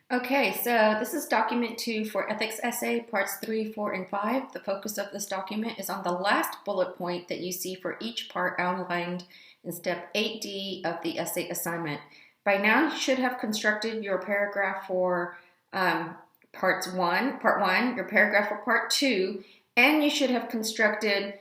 Okay, so this is document 2 for ethics essay, parts 3, 4, and 5. The focus of this document is on the last bullet point that you see for each part outlined in step 8D of the essay assignment. By now, you should have constructed your paragraph for part 1, your paragraph for part 2, and you should have constructed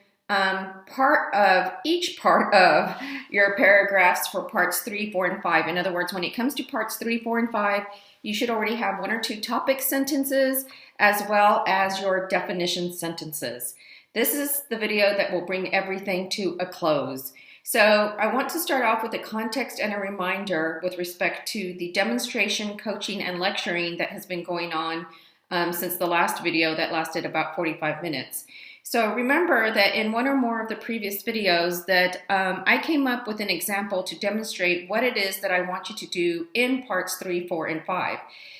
each part of your paragraphs for parts 3, 4, and 5. In other words, when it comes to parts 3, 4, and 5, you should already have 1 or 2 topic sentences as well as your definition sentences. This is the video that will bring everything to a close. So I want to start off with a context and a reminder with respect to the demonstration, coaching, and lecturing that has been going on since the last video that lasted about 45 minutes. So remember that in 1 or more of the previous videos that I came up with an example to demonstrate what it is that I want you to do in parts 3, 4, and 5.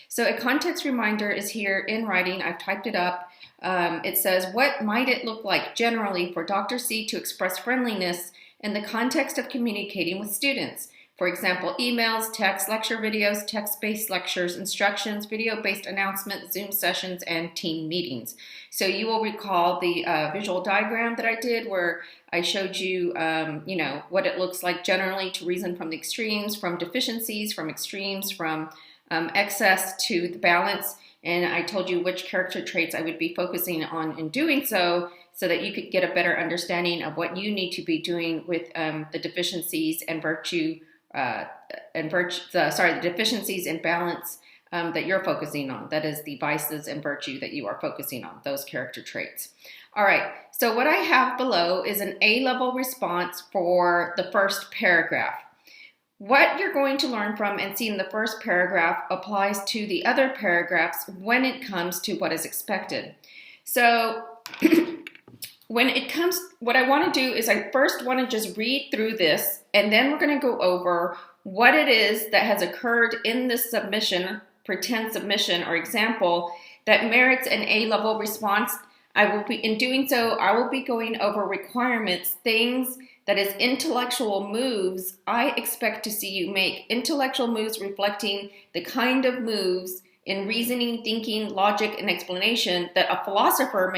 So a context reminder is here in writing. I've typed it up. It says, what might it look like generally for Dr. C to express friendliness in the context of communicating with students? For example, emails, text, lecture videos, text-based lectures, instructions, video-based announcements, Zoom sessions, and team meetings. So you will recall the visual diagram that I did where I showed you, what it looks like generally to reason from the extremes, from deficiencies, from extremes, from excess to the balance. And I told you which character traits I would be focusing on in doing so that you could get a better understanding of what you need to be doing with the deficiencies and the deficiencies in balance that you're focusing on. That is the vices and virtue that you are focusing on, those character traits. All right, so what I have below is an A-level response for the first paragraph. What you're going to learn from and see in the first paragraph applies to the other paragraphs when it comes to what is expected. So what I want to do is I first want to just read through this, and then we're going to go over what it is that has occurred in this submission, pretend submission or example, that merits an A-level response. In doing so, I will be going over requirements, things that is intellectual moves I expect to see you make. Intellectual moves reflecting the kind of moves in reasoning, thinking, logic, and explanation that a philosopher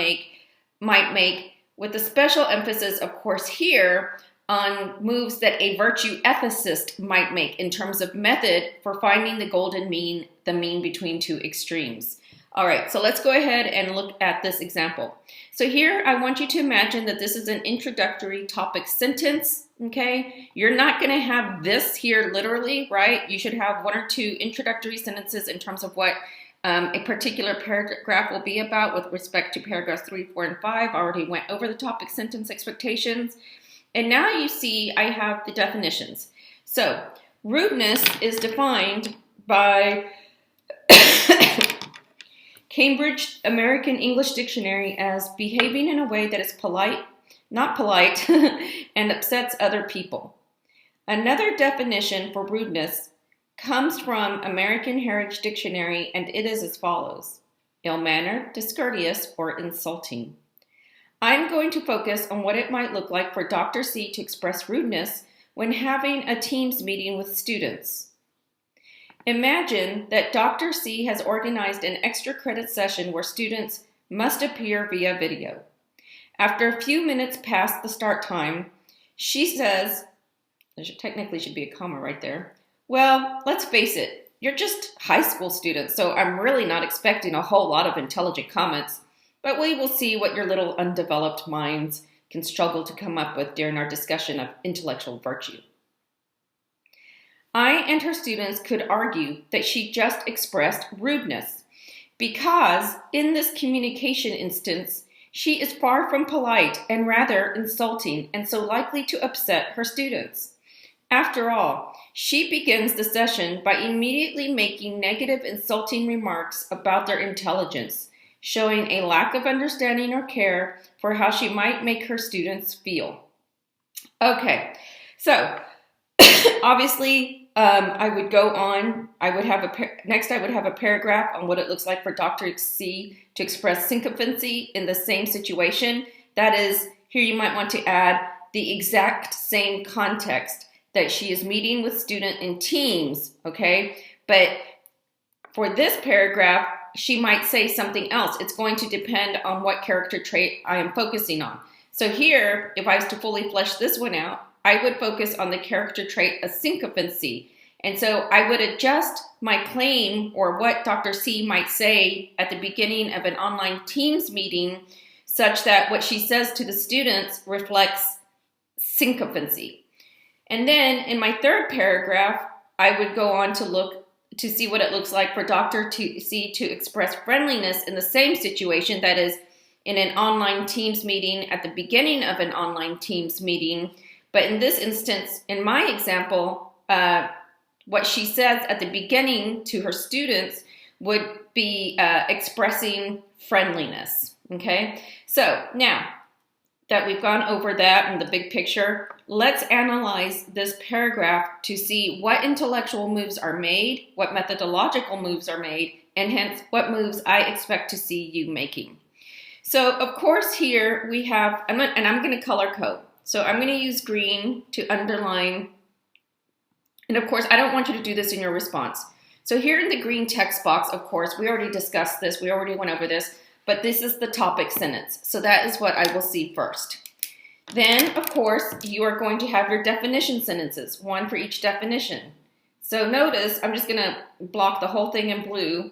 might make, with a special emphasis, of course, here on moves that a virtue ethicist might make in terms of method for finding the golden mean, the mean between two extremes. All right, so let's go ahead and look at this example. So here I want you to imagine that this is an introductory topic sentence, okay? You're not gonna have this here literally, right? You should have 1 or 2 introductory sentences in terms of what a particular paragraph will be about with respect to paragraphs 3, 4, and 5. I already went over the topic sentence expectations. And now you see I have the definitions. So rudeness is defined by Cambridge American English Dictionary as behaving in a way that is polite, not polite, and upsets other people. Another definition for rudeness comes from American Heritage Dictionary, and it is as follows: ill-mannered, discourteous, or insulting. I'm going to focus on what it might look like for Dr. C to express rudeness when having a Teams meeting with students. Imagine that Dr. C has organized an extra credit session where students must appear via video. After a few minutes past the start time, she says, there technically should be a comma right there, well, let's face it, you're just high school students, so I'm really not expecting a whole lot of intelligent comments, but we will see what your little undeveloped minds can struggle to come up with during our discussion of intellectual virtue. I and her students could argue that she just expressed rudeness because in this communication instance, she is far from polite and rather insulting and so likely to upset her students. After all, she begins the session by immediately making negative, insulting remarks about their intelligence, showing a lack of understanding or care for how she might make her students feel. Okay, so obviously I would go on. Next I would have a paragraph on what it looks like for Dr. C to express sycophancy in the same situation. That is, here you might want to add the exact same context that she is meeting with student in teams, okay? But for this paragraph, she might say something else. It's going to depend on what character trait I am focusing on. So here, if I was to fully flesh this one out, I would focus on the character trait of syncopancy. And so I would adjust my claim or what Dr. C might say at the beginning of an online Teams meeting such that what she says to the students reflects syncopancy. And then in my third paragraph, I would go on to look to see what it looks like for Dr. C to express friendliness in the same situation, that is, in an online Teams meeting at the beginning of an online Teams meeting. But in this instance, in my example, what she says at the beginning to her students would be expressing friendliness, okay? So now that we've gone over that in the big picture, let's analyze this paragraph to see what intellectual moves are made, what methodological moves are made, and hence what moves I expect to see you making. So of course here we have, I'm going to color code. So I'm going to use green to underline, and of course I don't want you to do this in your response. So here in the green text box, of course, we already discussed this, we already went over this, but this is the topic sentence. So that is what I will see first. Then, of course, you are going to have your definition sentences, one for each definition. So notice, I'm just going to block the whole thing in blue.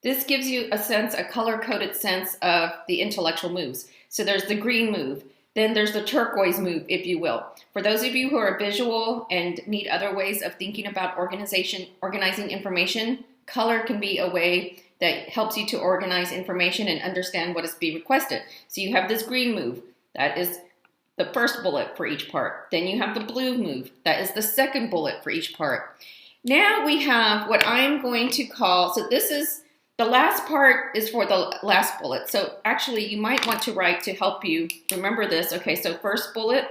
This gives you a sense, a color-coded sense of the intellectual moves. So there's the green move. Then there's the turquoise move, if you will. For those of you who are visual and need other ways of thinking about organizing information, color can be a way that helps you to organize information and understand what is being requested. So you have this green move. That is the first bullet for each part. Then you have the blue move. That is the second bullet for each part. Now we have what I'm going to call, so this is, the last part is for the last bullet. So actually you might want to write to help you remember this. Okay, so first bullet.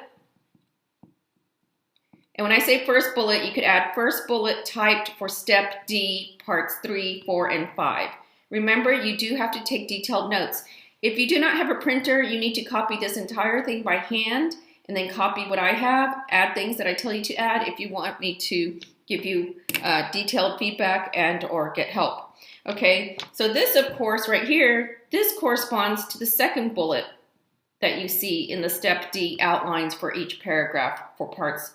And when I say first bullet, you could add first bullet typed for step D, parts 3, 4, and 5. Remember, you do have to take detailed notes. If you do not have a printer, you need to copy this entire thing by hand and then copy what I have, add things that I tell you to add if you want me to give you detailed feedback and or get help. Okay, so this, of course, right here, this corresponds to the second bullet that you see in the step D outlines for each paragraph for parts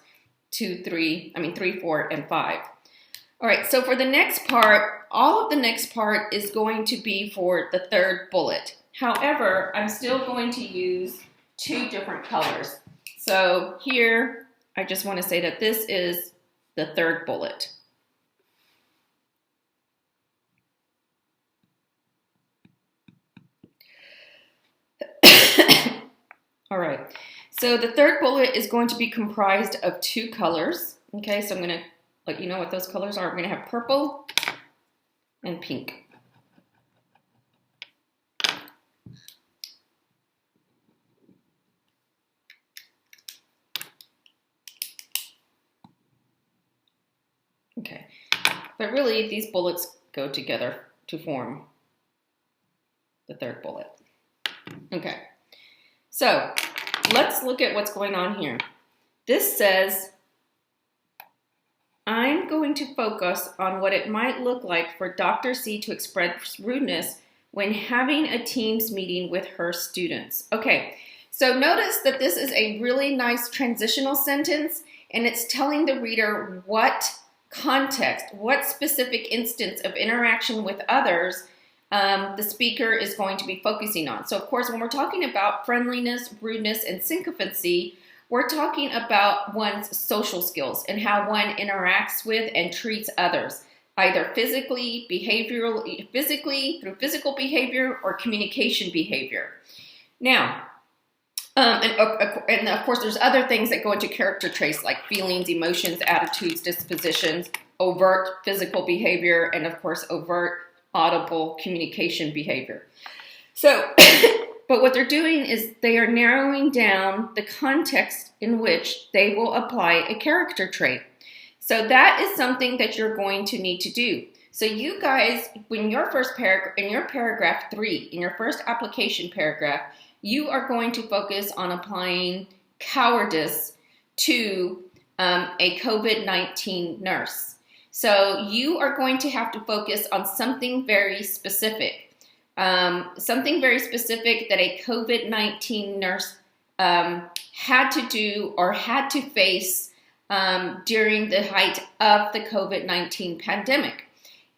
3, 4, and 5. All right, so for the next part, all of the next part is going to be for the third bullet. However, I'm still going to use 2 different colors. So here, I just want to say that this is the third bullet. All right, so the third bullet is going to be comprised of 2 colors. Okay, so I'm going to let you know what those colors are. We're going to have purple and pink. Okay, but really these bullets go together to form the third bullet. Okay, so let's look at what's going on here. This says, I'm going to focus on what it might look like for Dr. C to express rudeness when having a Teams meeting with her students. Okay, so notice that this is a really nice transitional sentence, and it's telling the reader what context, what specific instance of interaction with others the speaker is going to be focusing on. So of course, when we're talking about friendliness, rudeness, and syncopancy, we're talking about one's social skills and how one interacts with and treats others, either physically, through physical behavior or communication behavior. Now, and of course, there's other things that go into character traits like feelings, emotions, attitudes, dispositions, overt physical behavior, and of course, overt audible communication behavior. So, but what they're doing is they are narrowing down the context in which they will apply a character trait. So that is something that you're going to need to do. So you guys, when your first paragraph, in your paragraph 3, in your first application paragraph, you are going to focus on applying cowardice to a COVID-19 nurse. So you are going to have to focus on something very specific. Something very specific that a COVID-19 nurse had to do or had to face during the height of the COVID-19 pandemic.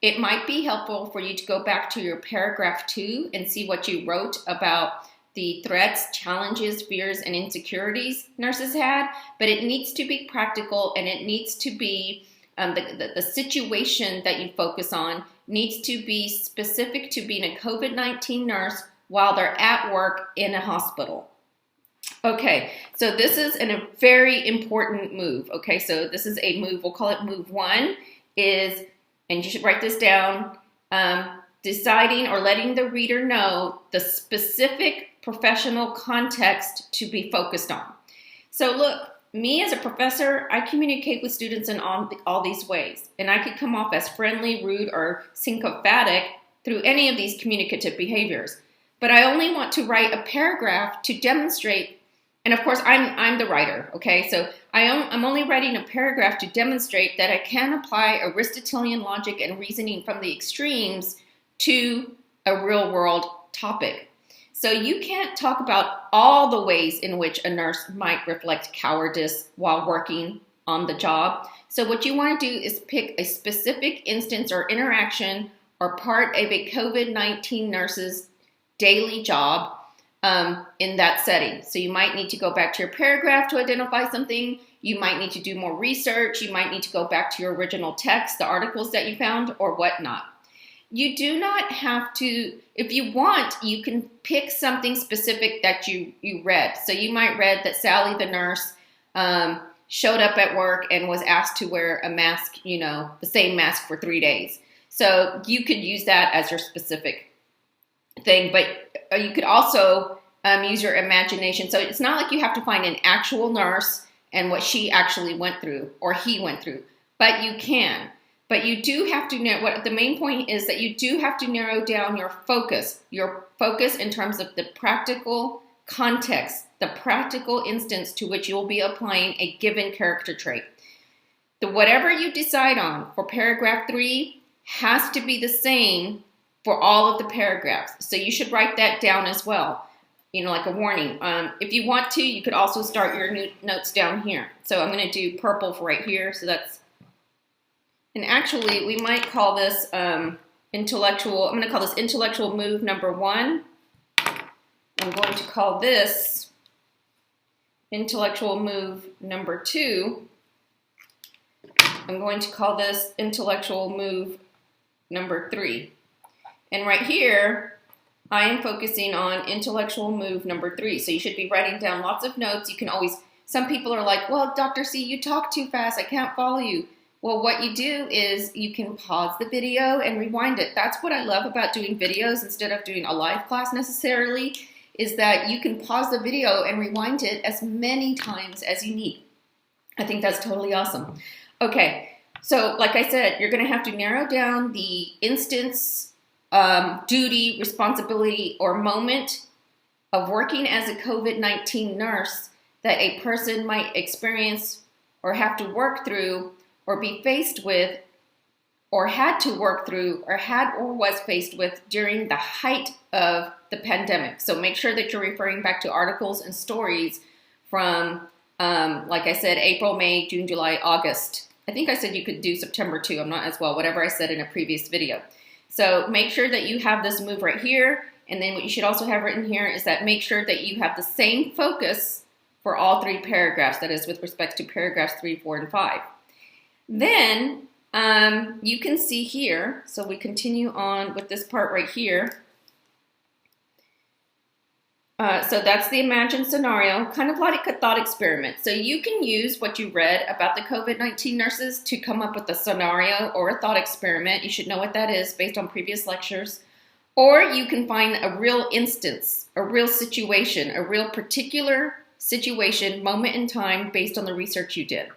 It might be helpful for you to go back to your paragraph 2 and see what you wrote about the threats, challenges, fears, and insecurities nurses had, but it needs to be practical, and it needs to be the situation that you focus on needs to be specific to being a COVID-19 nurse while they're at work in a hospital. Okay, so this is a very important move. Okay, so this is a move, we'll call it move 1, is, and you should write this down, deciding or letting the reader know the specific professional context to be focused on. So look, me as a professor, I communicate with students in all these ways, and I could come off as friendly, rude, or sycophantic through any of these communicative behaviors. But I only want to write a paragraph to demonstrate, and of course I'm the writer, okay? So I'm only writing a paragraph to demonstrate that I can apply Aristotelian logic and reasoning from the extremes to a real world topic. So you can't talk about all the ways in which a nurse might reflect cowardice while working on the job. So what you want to do is pick a specific instance or interaction or part of a COVID-19 nurse's daily job in that setting. So you might need to go back to your paragraph to identify something. You might need to do more research. You might need to go back to your original text, the articles that you found, or whatnot. You do not have to, if you want, you can pick something specific that you read. So you might read that Sally the nurse showed up at work and was asked to wear a mask, the same mask for 3 days. So you could use that as your specific thing, but you could also use your imagination. So it's not like you have to find an actual nurse and what she actually went through or he went through, but you can. But you do have to know, what the main point is that you do have to narrow down your focus in terms of the practical context, the practical instance to which you'll be applying a given character trait. Whatever you decide on for paragraph 3 has to be the same for all of the paragraphs. So you should write that down as well, like a warning. If you want to, you could also start your notes down here. So I'm going to do purple for right here. So that's, and actually we might call this intellectual, I'm going to call this intellectual move number 1. I'm going to call this intellectual move number 2. I'm going to call this intellectual move number 3. And right here, I am focusing on intellectual move number 3. So you should be writing down lots of notes. You can always, some people are like, well, Dr. C, you talk too fast. I can't follow you. Well, what you do is you can pause the video and rewind it. That's what I love about doing videos instead of doing a live class necessarily, is that you can pause the video and rewind it as many times as you need. I think that's totally awesome. Okay, so like I said, you're going to have to narrow down the instance, duty, responsibility, or moment of working as a COVID-19 nurse that a person might experience or have to work through or be faced with or had to work through or had or was faced with during the height of the pandemic. So make sure that you're referring back to articles and stories from, like I said, April, May, June, July, August. I think I said you could do September too. I'm not as well, whatever I said in a previous video. So make sure that you have this move right here. And then what you should also have written here is that make sure that you have the same focus for all 3 paragraphs. That is with respect to paragraphs 3, 4, and 5. Then you can see here, so we continue on with this part right here. So that's the imagined scenario, kind of like a thought experiment. So you can use what you read about the COVID-19 nurses to come up with a scenario or a thought experiment. You should know what that is based on previous lectures. Or you can find a real instance, a real situation, a real particular situation, moment in time based on the research you did.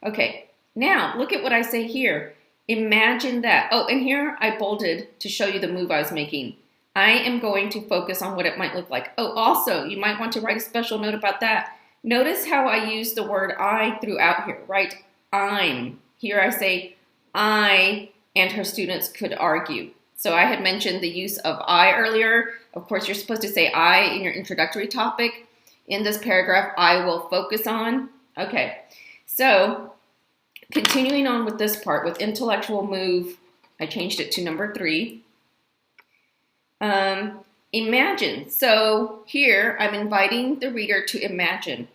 Okay, now look at what I say here. Imagine that. Oh, and here I bolded to show you the move I was making. I am going to focus on what it might look like. Oh, also, you might want to write a special note about that. Notice how I use the word I throughout here, right? I'm. Here I say, I and her students could argue. So I had mentioned the use of I earlier. Of course, you're supposed to say I in your introductory topic. In this paragraph, I will focus on. Okay, so continuing on with this part, with intellectual move, I changed it to number 3. Imagine. So here, I'm inviting the reader to imagine.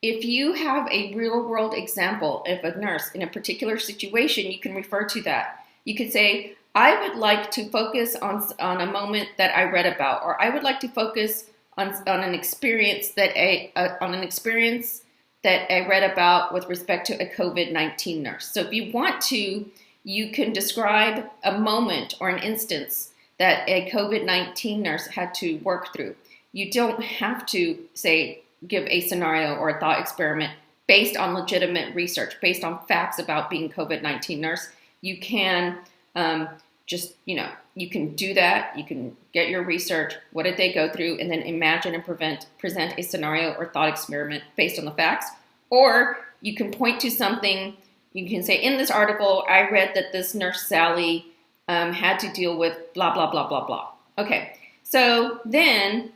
If you have a real-world example of a nurse in a particular situation, you can refer to that. You could say, I would like to focus on a moment that I read about, or I would like to focus on an experience that I read about with respect to a COVID-19 nurse. So if you want to, you can describe a moment or an instance that a COVID-19 nurse had to work through. You don't have to say, give a scenario or a thought experiment based on legitimate research, based on facts about being COVID-19 nurse. You can you can do that. You can get your research. What did they go through? And then imagine and present a scenario or thought experiment based on the facts. Or you can point to something. You can say, in this article, I read that this nurse, Sally, had to deal with blah, blah, blah, blah, blah. Okay, so then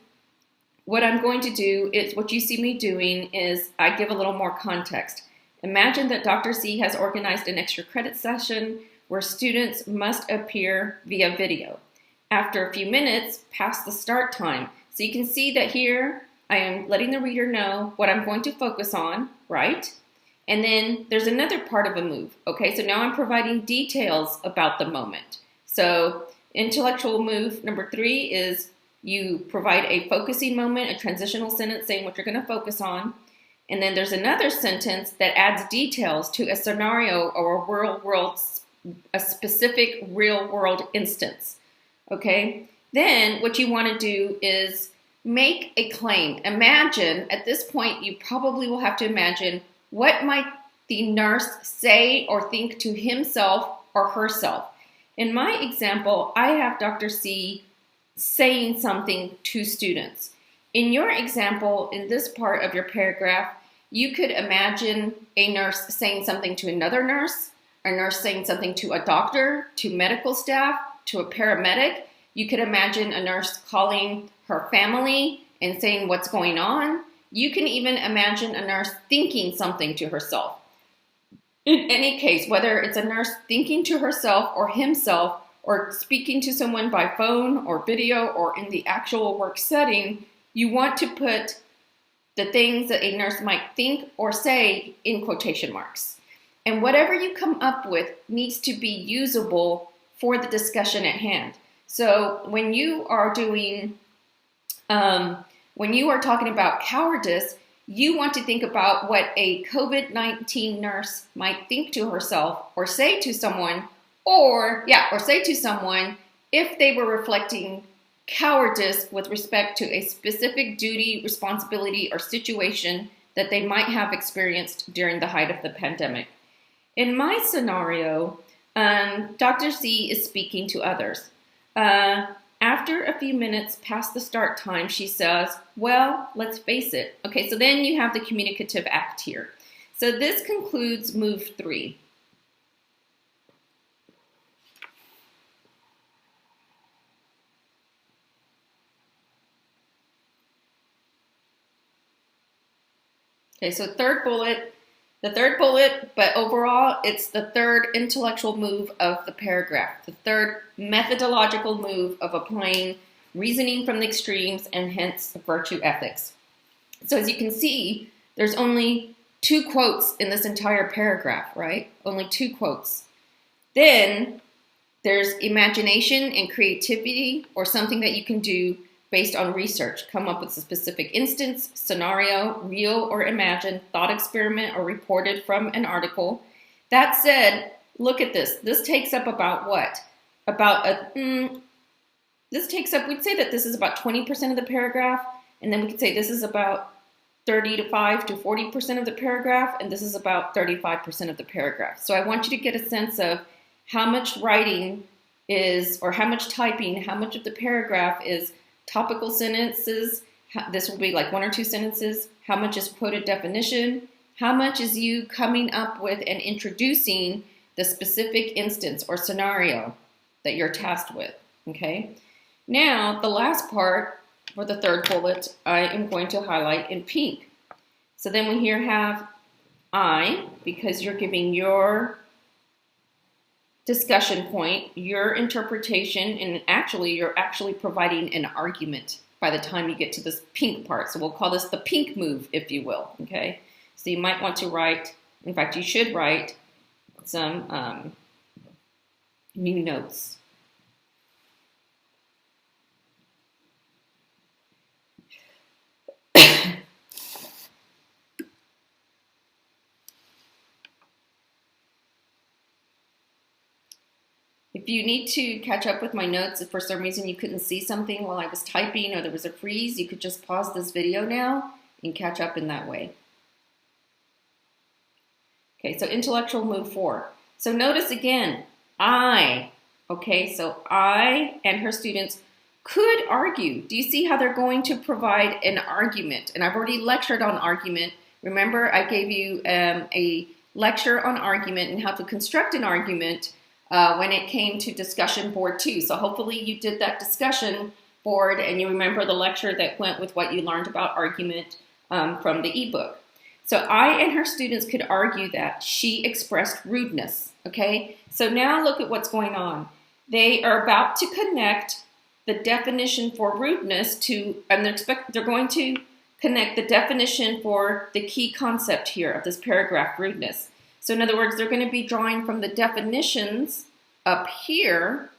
what I'm going to do is, what you see me doing is I give a little more context. Imagine that Dr. C has organized an extra credit session where students must appear via video. After a few minutes, past the start time. So you can see that here I am letting the reader know what I'm going to focus on, right? And then there's another part of a move. Okay, so now I'm providing details about the moment. So intellectual move number 3 is you provide a focusing moment, a transitional sentence saying what you're going to focus on. And then there's another sentence that adds details to a scenario or a specific real world instance. Okay, then what you want to do is make a claim. Imagine, at this point, you probably will have to imagine, what might the nurse say or think to himself or herself? In my example, I have Dr. C saying something to students. In your example, in this part of your paragraph, you could imagine a nurse saying something to another nurse, a nurse saying something to a doctor, to medical staff, to a paramedic. You could imagine a nurse calling her family and saying what's going on. You can even imagine a nurse thinking something to herself. In any case, whether it's a nurse thinking to herself or himself, or speaking to someone by phone or video or in the actual work setting, you want to put the things that a nurse might think or say in quotation marks. And whatever you come up with needs to be usable for the discussion at hand. So when you are talking about cowardice, you want to think about what a COVID-19 nurse might think to herself or say to someone, if they were reflecting cowardice with respect to a specific duty, responsibility, or situation that they might have experienced during the height of the pandemic. In my scenario, Dr. C is speaking to others. After a few minutes past the start time, she says, well, let's face it. Okay, so then you have the communicative act here. So this concludes move 3. Okay, so the third bullet, but overall, it's the third intellectual move of the paragraph, the third methodological move of applying reasoning from the extremes and hence virtue ethics. So as you can see, there's only 2 quotes in this entire paragraph, right? Only 2 quotes. Then there's imagination and creativity, or something that you can do based on research. Come up with a specific instance, scenario, real or imagined, thought experiment, or reported from an article. That said, look at this. This takes up about what? We'd say that this is about 20% of the paragraph, and then we could say this is about 35 to 40% of the paragraph, and this is about 35% of the paragraph. So I want you to get a sense of, how much writing is, or how much typing, how much of the paragraph is topical sentences. This will be like 1 or 2 sentences. How much is quoted definition? How much is you coming up with and introducing the specific instance or scenario that you're tasked with, okay? Now, the last part for the third bullet, I am going to highlight in pink. So then we here have I, because you're giving your discussion point, your interpretation, and you're actually providing an argument by the time you get to this pink part. So we'll call this the pink move, if you will, okay? So you might want to write, in fact, you should write some new notes. If you need to catch up with my notes, if for some reason you couldn't see something while I was typing or there was a freeze, you could just pause this video now and catch up in that way. Okay, so intellectual move 4. So notice again, I, okay, so I and her students could argue. Do you see how they're going to provide an argument? And I've already lectured on argument. Remember, I gave you a lecture on argument and how to construct an argument when it came to discussion board 2. So hopefully you did that discussion board and you remember the lecture that went with what you learned about argument from the ebook. So I and her students could argue that she expressed rudeness, okay? So now look at what's going on. They are about to connect the definition for rudeness to, and they're going to connect the definition for the key concept here of this paragraph, rudeness. So in other words, they're going to be drawing from the definitions up here,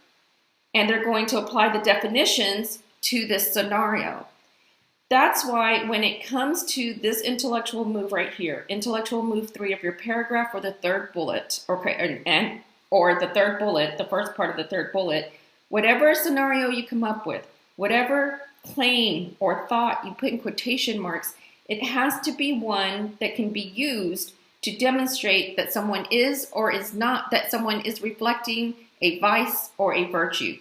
and they're going to apply the definitions to this scenario. That's why when it comes to this intellectual move right here, intellectual move 3 of your paragraph or the third bullet, okay, or the third bullet, the first part of the third bullet, whatever scenario you come up with, whatever claim or thought you put in quotation marks, it has to be one that can be used to demonstrate that someone is or is not, that someone is reflecting a vice or a virtue.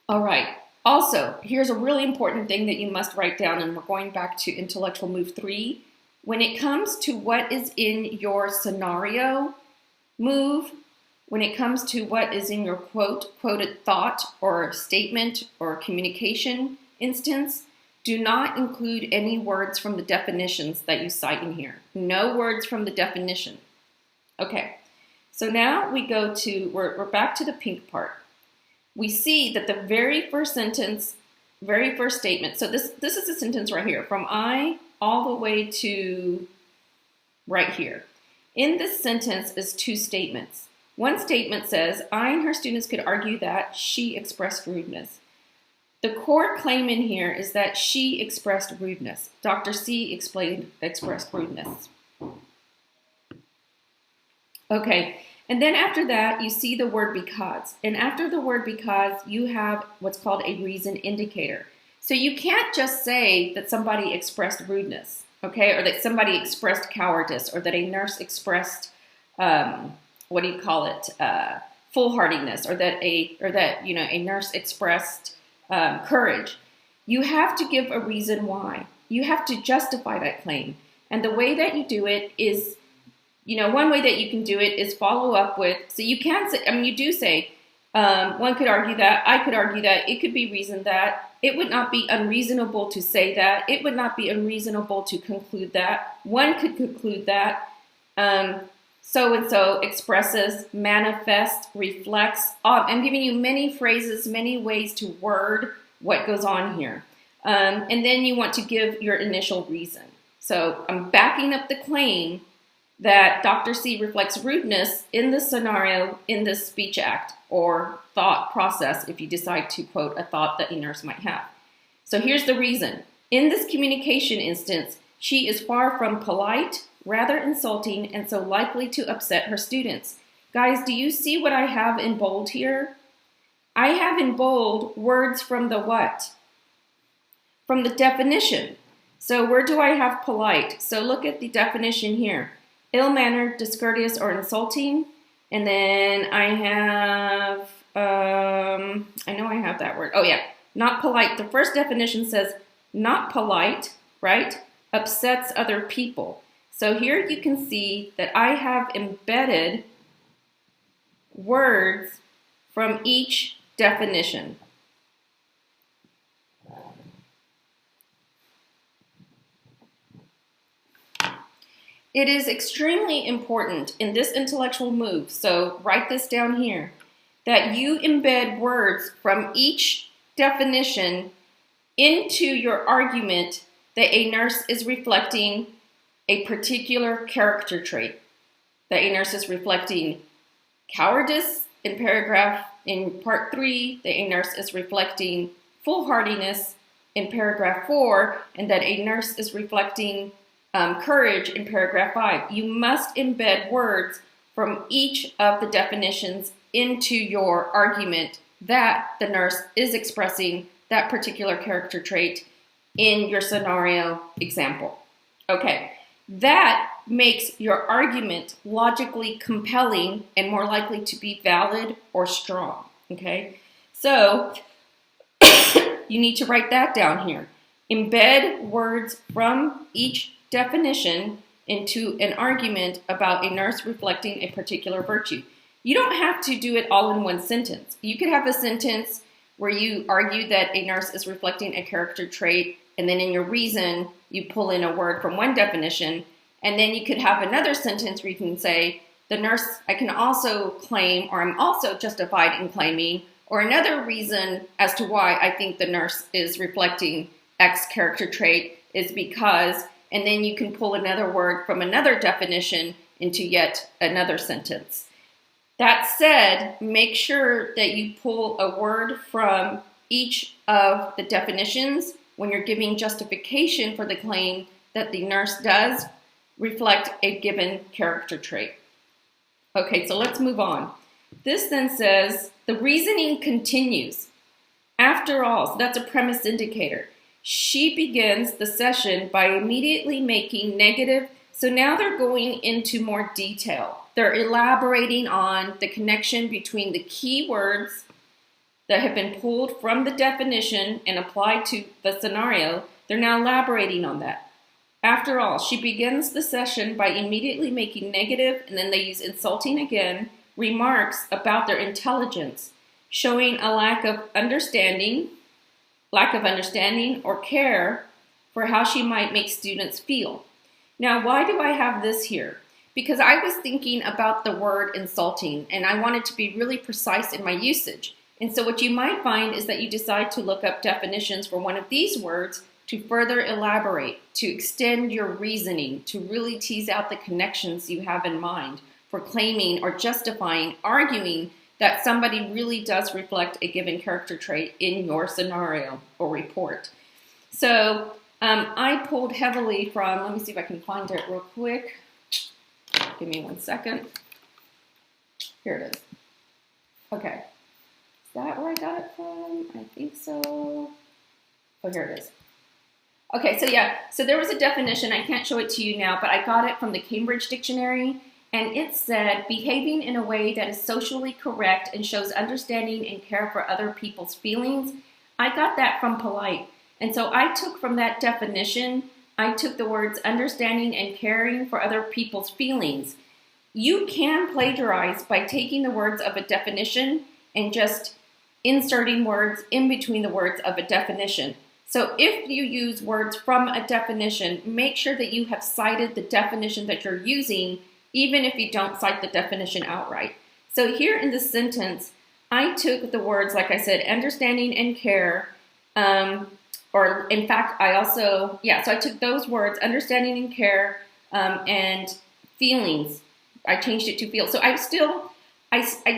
All right. Also, here's a really important thing that you must write down, and we're going back to intellectual move 3. When it comes to what is in your scenario move, when it comes to what is in your quoted thought or statement or communication instance, do not include any words from the definitions that you cite in here. No words from the definition. Okay, so now we go to, we're back to the pink part. We see that the very first sentence, very first statement, so this is a sentence right here, from I all the way to right here. In this sentence is 2 statements. One statement says, I and her students could argue that she expressed rudeness. The core claim in here is that she expressed rudeness. Dr. C expressed rudeness. Okay. And then after that, you see the word because. And after the word because, you have what's called a reason indicator. So you can't just say that somebody expressed rudeness, okay, or that somebody expressed cowardice, or that a nurse expressed, foolhardiness, or that a nurse expressed courage. You have to give a reason why. You have to justify that claim. And the way that you do it is, one way that you can do it is follow up with, so you can say, you do say, one could argue that, I could argue that, it could be reasoned that, it would not be unreasonable to say that, it would not be unreasonable to conclude that, one could conclude that, so-and-so expresses, manifests, reflects. I'm giving you many phrases, many ways to word what goes on here. And then you want to give your initial reason. So I'm backing up the claim that Dr. C reflects rudeness in this scenario, in this speech act or thought process, if you decide to quote a thought that a nurse might have. So here's the reason. In this communication instance, she is far from polite, rather insulting, and so likely to upset her students. Guys, do you see what I have in bold here? I have in bold words from the what? From the definition. So where do I have polite? So look at the definition here. Ill-mannered, discourteous, or insulting. And then I have, I know I have that word. Oh yeah, not polite. The first definition says not polite, right? Upsets other people. So here you can see that I have embedded words from each definition. It is extremely important in this intellectual move, so write this down here, that you embed words from each definition into your argument that a nurse is reflecting a particular character trait. That a nurse is reflecting cowardice in part 3, that a nurse is reflecting foolhardiness in paragraph 4, and that a nurse is reflecting courage in paragraph 5. You must embed words from each of the definitions into your argument that the nurse is expressing that particular character trait in your scenario example. Okay, that makes your argument logically compelling and more likely to be valid or strong. Okay, so you need to write that down here. Embed words from each definition into an argument about a nurse reflecting a particular virtue. You don't have to do it all in one sentence. You could have a sentence where you argue that a nurse is reflecting a character trait, and then in your reason, you pull in a word from one definition, and then you could have another sentence where you can say, the nurse, I can also claim, or I'm also justified in claiming, or another reason as to why I think the nurse is reflecting X character trait is because, and then you can pull another word from another definition into yet another sentence. That said, make sure that you pull a word from each of the definitions when you're giving justification for the claim that the nurse does reflect a given character trait. Okay, so let's move on. This then says, the reasoning continues. After all, so that's a premise indicator. She begins the session by immediately making negative. So now they're going into more detail. They're elaborating on the connection between the key words that have been pulled from the definition and applied to the scenario. They're now elaborating on that. After all, she begins the session by immediately making negative, and then they use insulting again, remarks about their intelligence, showing a lack of understanding or care for how she might make students feel. Now, why do I have this here? Because I was thinking about the word insulting, and I wanted to be really precise in my usage. And so what you might find is that you decide to look up definitions for one of these words to further elaborate, to extend your reasoning, to really tease out the connections you have in mind for claiming or justifying, arguing that somebody really does reflect a given character trait in your scenario or report. So I pulled heavily from, let me see if I can find it real quick. Give me 1 second. Here it is. Okay. Is that where I got it from? I think so. Oh, here it is. Okay, so yeah, so there was a definition. I can't show it to you now, but I got it from the Cambridge Dictionary, and it said, behaving in a way that is socially correct and shows understanding and care for other people's feelings. I got that from polite. And so I took from that definition, I took the words understanding and caring for other people's feelings. You can plagiarize by taking the words of a definition and just inserting words in between the words of a definition. So if you use words from a definition, make sure that you have cited the definition that you're using, even if you don't cite the definition outright. So here in this sentence, I took the words, like I said, understanding and care, or in fact, so I took those words, understanding and care, and feelings. I changed it to feel. So I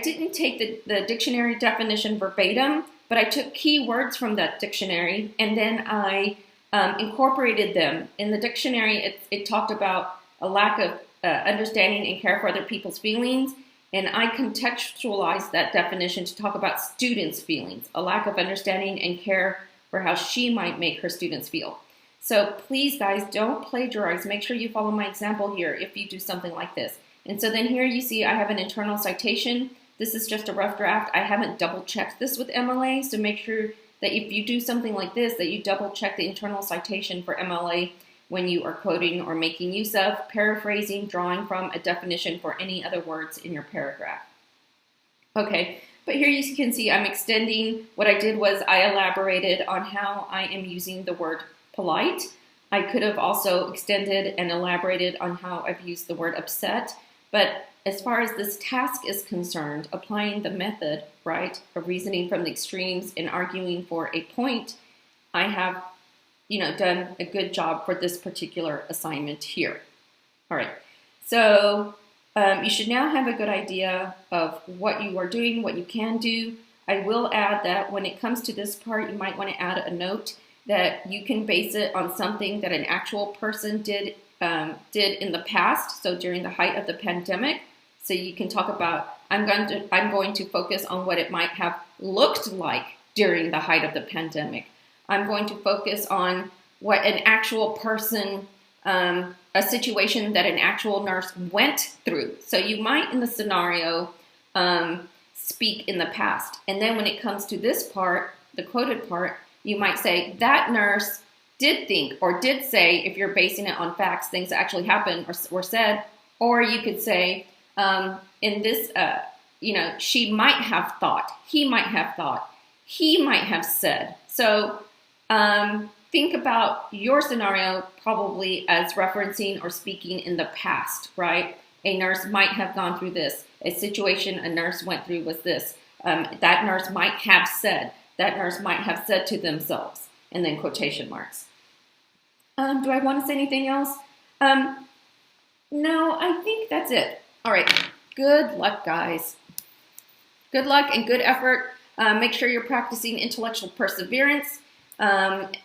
didn't take the dictionary definition verbatim, but I took key words from that dictionary, and then I incorporated them. In the dictionary, it talked about a lack of understanding and care for other people's feelings, and I contextualized that definition to talk about students' feelings, a lack of understanding and care for how she might make her students feel. So please, guys, don't plagiarize. Make sure you follow my example here if you do something like this. And so then here you see I have an internal citation. This is just a rough draft. I haven't double checked this with MLA, so make sure that if you do something like this, that you double check the internal citation for MLA when you are quoting or making use of, paraphrasing, drawing from a definition for any other words in your paragraph. Okay, but here you can see I'm extending. What I did was I elaborated on how I am using the word polite. I could have also extended and elaborated on how I've used the word upset, but as far as this task is concerned, applying the method, right, of reasoning from the extremes and arguing for a point, I have, done a good job for this particular assignment here. All right, so you should now have a good idea of what you are doing, what you can do. I will add that when it comes to this part, you might want to add a note that you can base it on something that an actual person did in the past, so during the height of the pandemic. So you can talk about, I'm going to focus on what it might have looked like during the height of the pandemic. I'm going to focus on what an actual person, a situation that an actual nurse went through. So you might, in the scenario, speak in the past. And then when it comes to this part, the quoted part, you might say, that nurse did think or did say, if you're basing it on facts, things that actually happened or were said. Or you could say, in this, she might have thought, he might have thought, he might have said. So think about your scenario probably as referencing or speaking in the past, right? A nurse might have gone through this. A situation a nurse went through was this. That nurse might have said. That nurse might have said to themselves. And then quotation marks. Do I want to say anything else? No, I think that's it. All right. Good luck, guys. Good luck and good effort. Make sure you're practicing intellectual perseverance.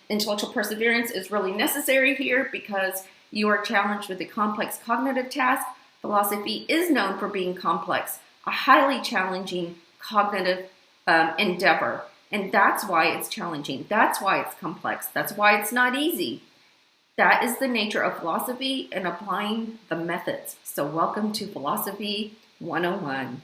Intellectual perseverance is really necessary here because you are challenged with a complex cognitive task. Philosophy is known for being complex, a highly challenging cognitive endeavor. And that's why it's challenging. That's why it's complex. That's why it's not easy. That is the nature of philosophy and applying the methods. So welcome to Philosophy 101.